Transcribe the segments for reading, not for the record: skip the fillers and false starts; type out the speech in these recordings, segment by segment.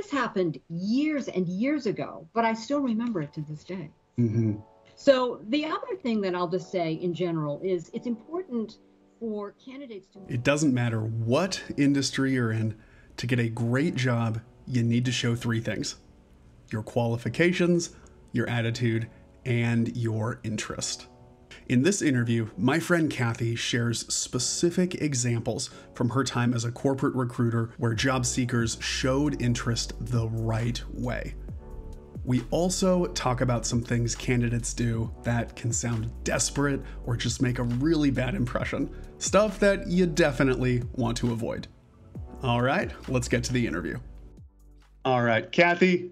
this happened years and years ago, but I still remember it to this day. Mm-hmm. So the other thing that I'll just say in general is it's important for candidates to... It doesn't matter what industry you're in, to get a great job, you need to show three things: your qualifications, your attitude, and your interest. In this interview, my friend Kathy shares specific examples from her time as a corporate recruiter where job seekers showed interest the right way. We also talk about some things candidates do that can sound desperate or just make a really bad impression. Stuff that you definitely want to avoid. All right, let's get to the interview. All right, Kathy,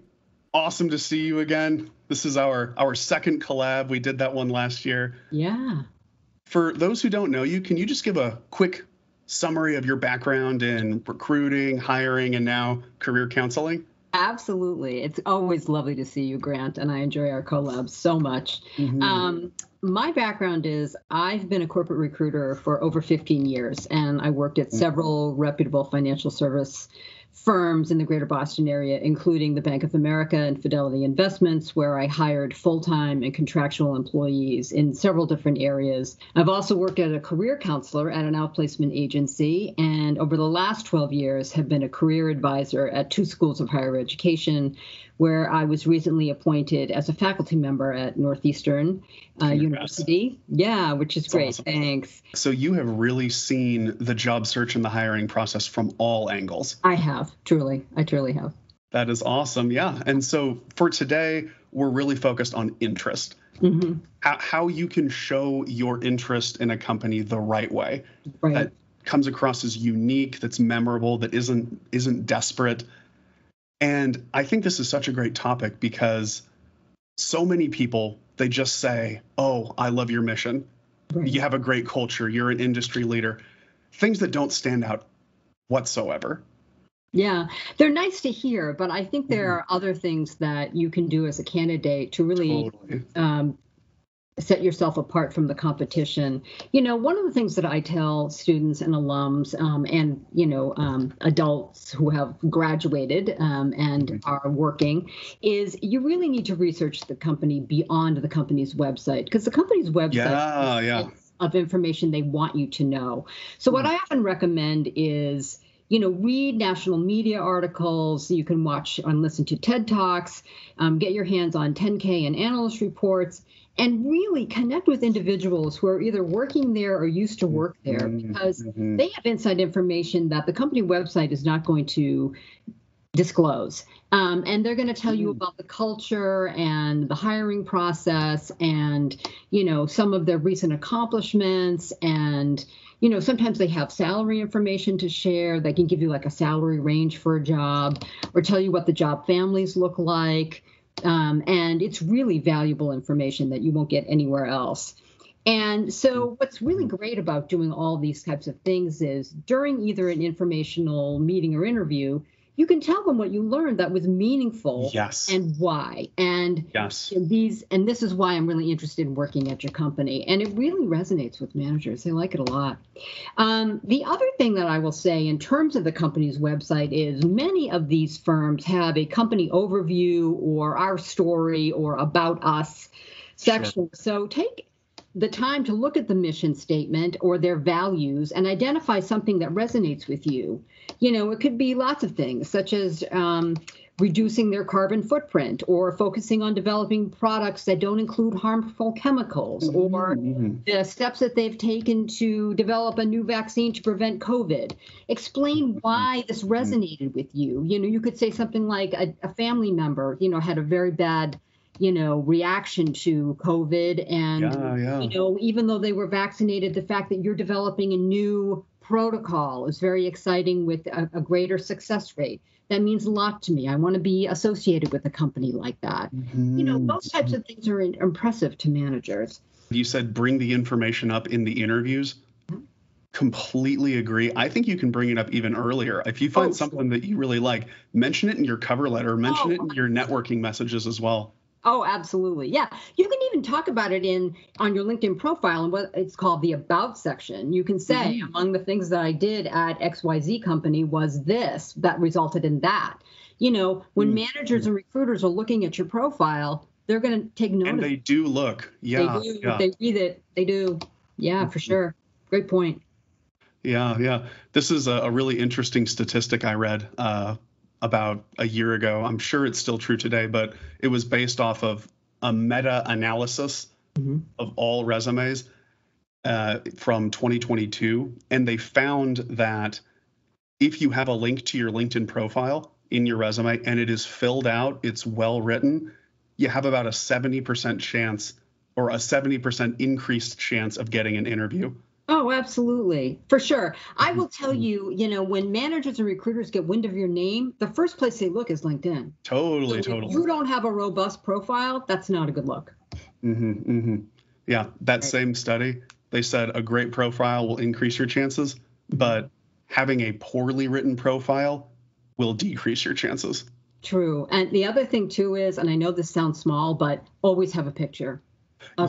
awesome to see you again. This is our second collab. We did that one last year. Yeah. For those who don't know you, can you just give a quick summary of your background in recruiting, hiring, and now career counseling? Absolutely. It's always lovely to see you, Grant, and I enjoy our collabs so much. Mm-hmm. My background is I've been a corporate recruiter for over 15 years, and I worked at several reputable financial service firms in the greater Boston area, including the Bank of America and Fidelity Investments, where I hired full-time and contractual employees in several different areas. I've also worked as a career counselor at an outplacement agency, and over the last 12 years have been a career advisor at 2 schools of higher education, where I was recently appointed as a faculty member at Northeastern University. Yeah, which is That's great. awesome. Thanks. So you have really seen the job search and the hiring process from all angles. I have, truly. I truly have. That is awesome. Yeah. And so for today, we're really focused on interest. Mm-hmm. How you can show your interest in a company the right way. Right. That comes across as unique, that's memorable, that isn't desperate. And I think this is such a great topic because so many people, they just say, "Oh, I love your mission. Right. You have a great culture. You're an industry leader." Things that don't stand out whatsoever. Yeah, they're nice to hear, but I think there are other things that you can do as a candidate to really set yourself apart from the competition. You know, one of the things that I tell students and alums and adults who have graduated and are working is you really need to research the company beyond the company's website, because the company's website of information they want you to know. So what I often recommend is, read national media articles. You can watch and listen to TED Talks, get your hands on 10K and analyst reports, and really connect with individuals who are either working there or used to work there, because they have inside information that the company website is not going to disclose. And they're going to tell you about the culture and the hiring process and, some of their recent accomplishments. And, sometimes they have salary information to share. They can give you like a salary range for a job or tell you what the job families look like. And it's really valuable information that you won't get anywhere else. And so what's really great about doing all these types of things is during either an informational meeting or interview, you can tell them what you learned that was meaningful and why. And this is why I'm really interested in working at your company. And it really resonates with managers. They like it a lot. The other thing that I will say in terms of the company's website is many of these firms have a company overview or our story or about us section. So take the time to look at the mission statement or their values and identify something that resonates with you. It could be lots of things, such as reducing their carbon footprint or focusing on developing products that don't include harmful chemicals or the steps that they've taken to develop a new vaccine to prevent COVID. Explain why this resonated with you. You could say something like a family member, had a very bad reaction to COVID. And, even though they were vaccinated, the fact that you're developing a new protocol is very exciting with a greater success rate. That means a lot to me. I want to be associated with a company like that. Those types of things are impressive to managers. You said bring the information up in the interviews. Completely agree. I think you can bring it up even earlier. If you find something that you really like, mention it in your cover letter, mention it in your networking messages as well. Oh, absolutely. Yeah. You can even talk about it on your LinkedIn profile and what it's called the About section. You can say among the things that I did at XYZ company was this that resulted in that. When managers and recruiters are looking at your profile, they're going to take notice. And they do look. Yeah. They do. Yeah. They read it. They do. Yeah, for sure. Great point. Yeah. This is a really interesting statistic I read about a year ago. I'm sure it's still true today, but it was based off of a meta-analysis of all resumes from 2022. And they found that if you have a link to your LinkedIn profile in your resume and it is filled out, it's well written, you have about a 70% chance or a 70% increased chance of getting an interview. Oh, absolutely. For sure. I will tell you, when managers and recruiters get wind of your name, the first place they look is LinkedIn. Totally. If you don't have a robust profile, that's not a good look. Yeah, that same study, they said a great profile will increase your chances, but having a poorly written profile will decrease your chances. True. And the other thing, too, is, and I know this sounds small, but always have a picture.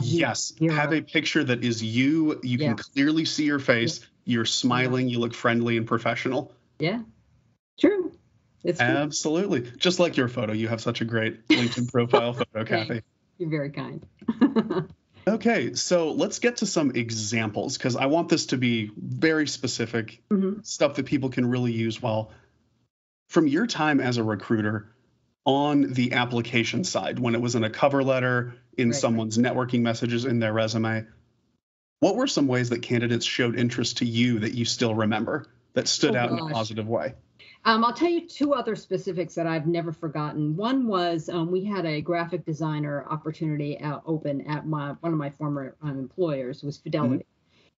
Yes, have a picture that is you. You can clearly see your face. You're smiling. You look friendly and professional. Yeah, true. It's true. Absolutely. Just like your photo. You have such a great LinkedIn profile photo, Kathy. You're very kind. Okay, so let's get to some examples because I want this to be very specific, stuff that people can really use well. From your time as a recruiter on the application side, when it was in a cover letter, in someone's networking messages, in their resume, what were some ways that candidates showed interest to you that you still remember that stood out in a positive way? I'll tell you two other specifics that I've never forgotten. One was we had a graphic designer opportunity open at one of my former employers, was Fidelity.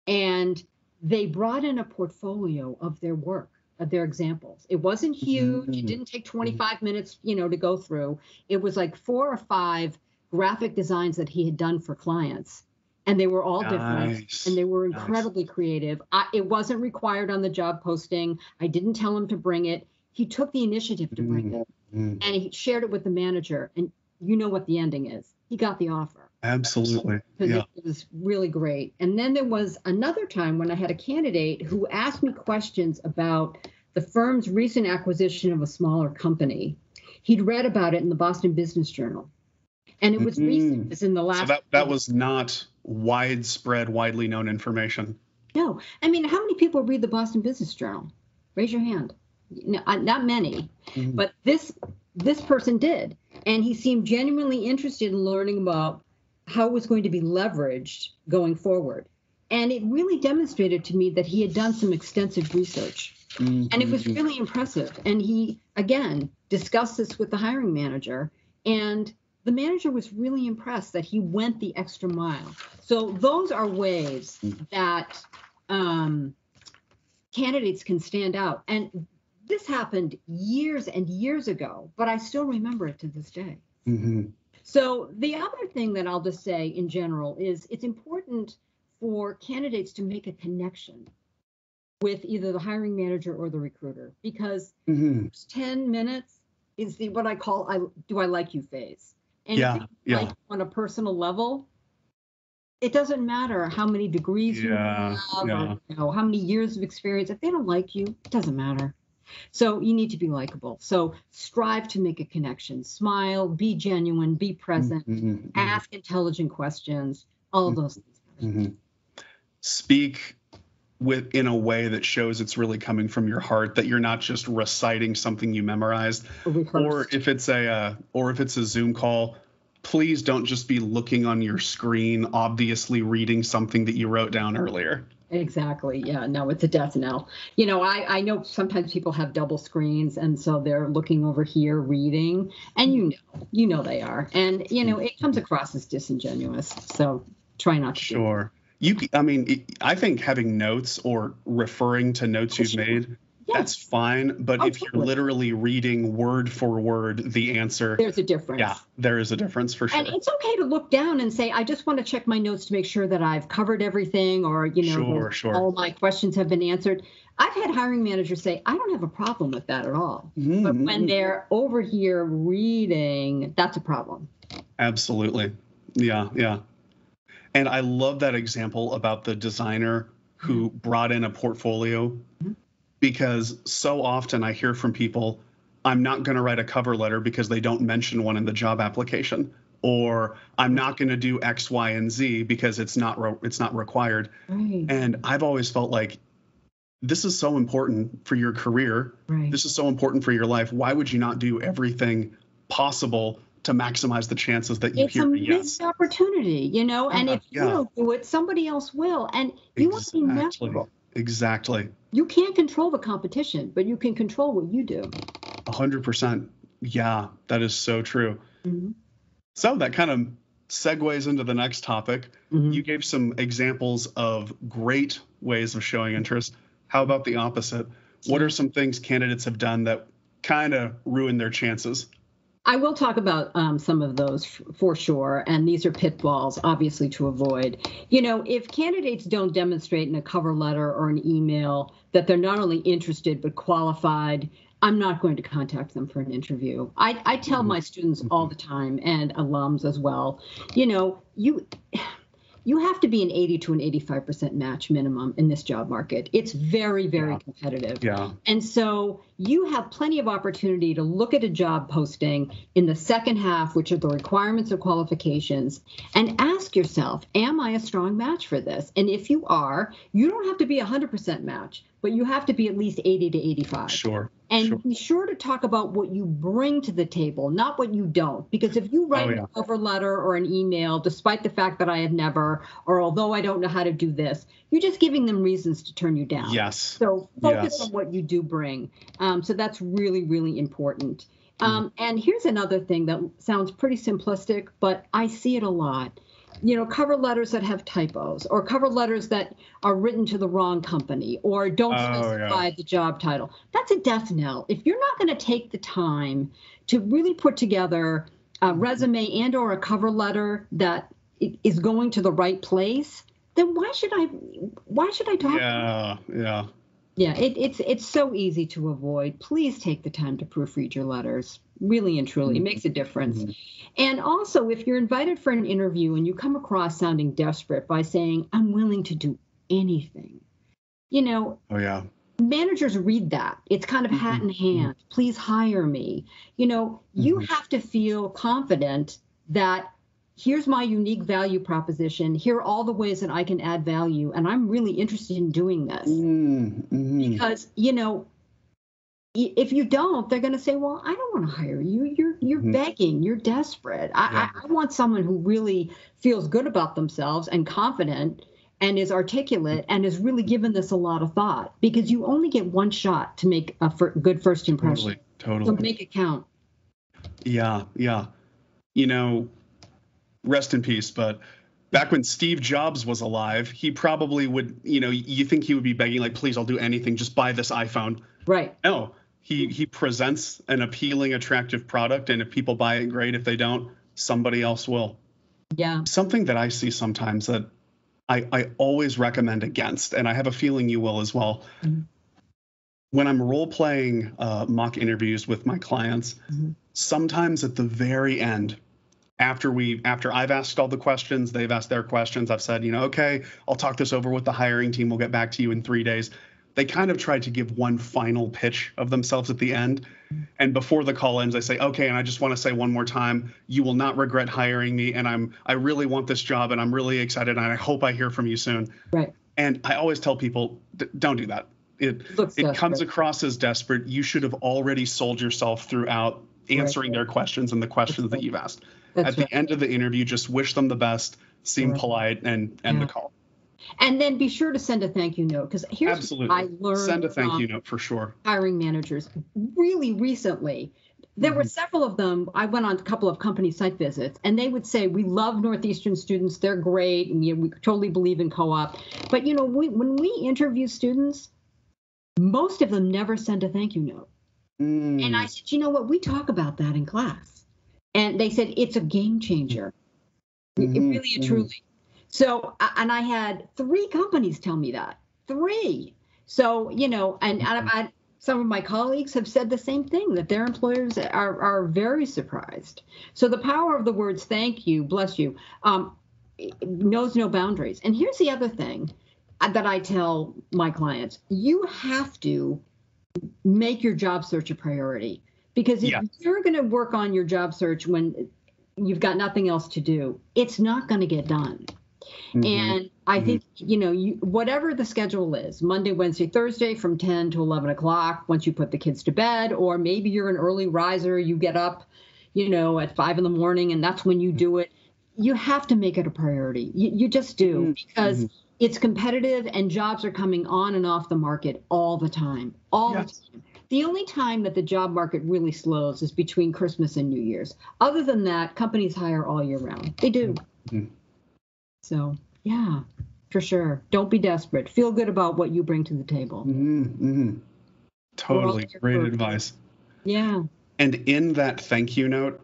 And they brought in a portfolio of their work, of their examples. It wasn't huge. It didn't take 25 minutes, to go through. It was like 4 or 5 graphic designs that he had done for clients. And they were all different, and they were incredibly creative. It wasn't required on the job posting. I didn't tell him to bring it. He took the initiative to bring it, and he shared it with the manager. And you know what the ending is. He got the offer. Absolutely. It was really great. And then there was another time when I had a candidate who asked me questions about the firm's recent acquisition of a smaller company. He'd read about it in the Boston Business Journal. And it was recent. It was in the last. So that was not widespread, widely known information. No. I mean, how many people read the Boston Business Journal? Raise your hand. Not many. But this person did. And he seemed genuinely interested in learning about how it was going to be leveraged going forward. And it really demonstrated to me that he had done some extensive research. And it was really impressive. And he, again, discussed this with the hiring manager. And the manager was really impressed that he went the extra mile. So those are ways that candidates can stand out. And this happened years and years ago, but I still remember it to this day. So the other thing that I'll just say in general is it's important for candidates to make a connection with either the hiring manager or the recruiter, because 10 minutes is what I call do I like you phase. And like on a personal level, it doesn't matter how many degrees you have or how many years of experience. If they don't like you, it doesn't matter. So you need to be likable. So strive to make a connection. Smile, be genuine, be present, ask intelligent questions, all of those things. Speak in a way that shows it's really coming from your heart, that you're not just reciting something you memorized. Or if it's a Zoom call, please don't just be looking on your screen, obviously reading something that you wrote down earlier. Exactly. Yeah, no, it's a death knell. I know sometimes people have double screens, and so they're looking over here reading, and you know they are. And, it comes across as disingenuous. So try not to. Sure. I think having notes or referring to notes you've made, that's fine. But if you're literally reading word for word the answer, there's a difference. Yeah, there is a difference for sure. And it's okay to look down and say, I just want to check my notes to make sure that I've covered everything, or, all my questions have been answered. I've had hiring managers say, I don't have a problem with that at all. But when they're over here reading, that's a problem. Absolutely. Yeah. And I love that example about the designer who brought in a portfolio, because so often I hear from people, I'm not going to write a cover letter because they don't mention one in the job application, or I'm not going to do X, Y, and Z because it's not required. Right. And I've always felt like this is so important for your career. Right. This is so important for your life. Why would you not do everything possible to maximize the chances that you hear a yes? It's a missed opportunity, you know, and if you don't do it, somebody else will. And you want to be memorable. Exactly. You can't control the competition, but you can control what you do. 100%. Yeah, that is so true. Mm-hmm. So that kind of segues into the next topic. Mm-hmm. You gave some examples of great ways of showing interest. How about the opposite? What are some things candidates have done that kind of ruin their chances? I will talk about some of those for sure, and these are pitfalls, obviously, to avoid. You know, if candidates don't demonstrate in a cover letter or an email that they're not only interested but qualified, I'm not going to contact them for an interview. I tell my students all the time, and alums as well, you know, you have to be an 80 to an 85% match minimum in this job market. It's very, very competitive. Yeah. And so you have plenty of opportunity to look at a job posting in the second half, which are the requirements or qualifications, and ask yourself, am I a strong match for this? And if you are, you don't have to be 100% match, but you have to be at least 80 to 85. Sure. And be sure to talk about what you bring to the table, not what you don't. Because if you write a cover letter or an email, despite the fact that I have never, or although I don't know how to do this, you're just giving them reasons to turn you down. Yes. So focus on what you do bring. So that's really, really important. And here's another thing that sounds pretty simplistic, but I see it a lot. You know, cover letters that have typos, or cover letters that are written to the wrong company, or don't specify the job title. That's a death knell. If you're not going to take the time to really put together a resume and or a cover letter that is going to the right place, then why should I talk? Yeah, it's so easy to avoid. Please take the time to proofread your letters. Really and truly, it makes a difference. And also, if you're invited for an interview and you come across sounding desperate by saying, I'm willing to do anything, you know, managers read that. It's kind of hat in hand. Please hire me. You know, you have to feel confident that here's my unique value proposition. Here are all the ways that I can add value. And I'm really interested in doing this. Because, you know, if you don't, they're going to say, well, I don't want to hire you. You're begging. You're desperate. I want someone who really feels good about themselves and confident and is articulate and has really given this a lot of thought, because you only get one shot to make a good first impression. Totally. So make it count. Yeah. You know, rest in peace, but back when Steve Jobs was alive, he probably would, you know, you think he would be begging, like, please, I'll do anything. Just buy this iPhone. Right. No, he presents an appealing, attractive product. And if people buy it, great. If they don't, somebody else will. Yeah. Something that I see sometimes that I always recommend against, and I have a feeling you will as well. When I'm role playing mock interviews with my clients, sometimes at the very end, after I've asked all the questions, they've asked their questions, I've said, you know, okay, I'll talk this over with the hiring team. We'll get back to you in 3 days. They kind of try to give one final pitch of themselves at the end. And before the call ends, I say, okay, and I just want to say one more time, you will not regret hiring me. And I really want this job, and I'm really excited, and I hope I hear from you soon. Right. And I always tell people, don't do that. It comes across as desperate. You should have already sold yourself throughout answering their questions and the questions that you've asked. At the end of the interview, just wish them the best, seem polite, and end the call. And then be sure to send a thank you note, because here's what I learned. Send a thank you note for sure. Hiring managers really recently. There were several of them. I went on a couple of company site visits, and they would say, we love Northeastern students. They're great. And we totally believe in co-op. But, you know, when we interview students, most of them never send a thank you note. And I said, you know what? We talk about that in class. And they said, it's a game changer. It really and truly. So, and I had 3 companies tell me that. 3. So, you know, and some of my colleagues have said the same thing, that their employers are very surprised. So the power of the words thank you, bless you, knows no boundaries. And here's the other thing that I tell my clients. You have to make your job search a priority. Because if you're going to work on your job search when you've got nothing else to do, it's not going to get done. And I think, whatever the schedule is, Monday, Wednesday, Thursday from 10 to 11 o'clock, once you put the kids to bed, or maybe you're an early riser, you get up, at 5 in the morning, and that's when you do it. You have to make it a priority. You just do, because it's competitive and jobs are coming on and off the market all the time, the time. The only time that the job market really slows is between Christmas and New Year's. Other than that, companies hire all year round. They do. So, yeah, for sure. Don't be desperate. Feel good about what you bring to the table. Totally. Great advice. Yeah. And in that thank you note,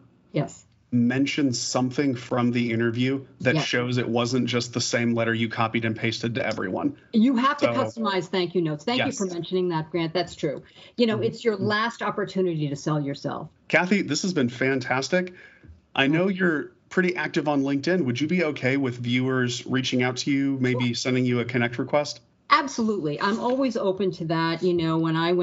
mention something from the interview that shows it wasn't just the same letter you copied and pasted to everyone. You have to customize thank you notes. Thank you for mentioning that, Grant. That's true. It's your last opportunity to sell yourself. Kathy, this has been fantastic. I know you're pretty active on LinkedIn. Would you be okay with viewers reaching out to you, maybe sending you a connect request? Absolutely. I'm always open to that. When I've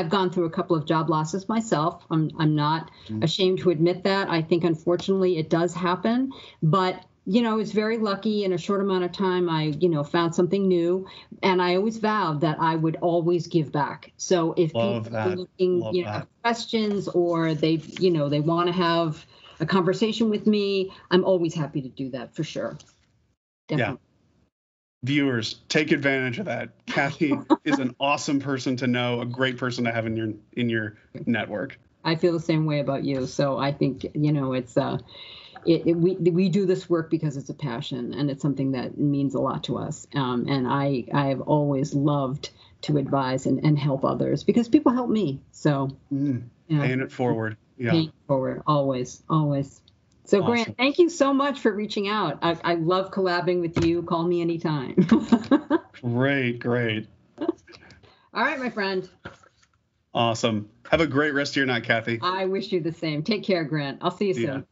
gone through a couple of job losses myself. I'm not ashamed to admit that. I think, unfortunately, it does happen. But, it's very lucky in a short amount of time. I, found something new. And I always vowed that I would always give back. So if people are looking, have questions, or they want to have a conversation with me, I'm always happy to do that, for sure. Definitely. Yeah. Viewers, take advantage of that. Kathy is an awesome person to know, a great person to have in your network. I feel the same way about you. So I think, it's we do this work because it's a passion, and it's something that means a lot to us. And I've always loved to advise and help others, because people help me. So paying it forward. Yeah. Paying it forward. Always. So, awesome. Grant, thank you so much for reaching out. I love collabing with you. Call me anytime. Great. All right, my friend. Awesome. Have a great rest of your night, Kathy. I wish you the same. Take care, Grant. I'll see you soon.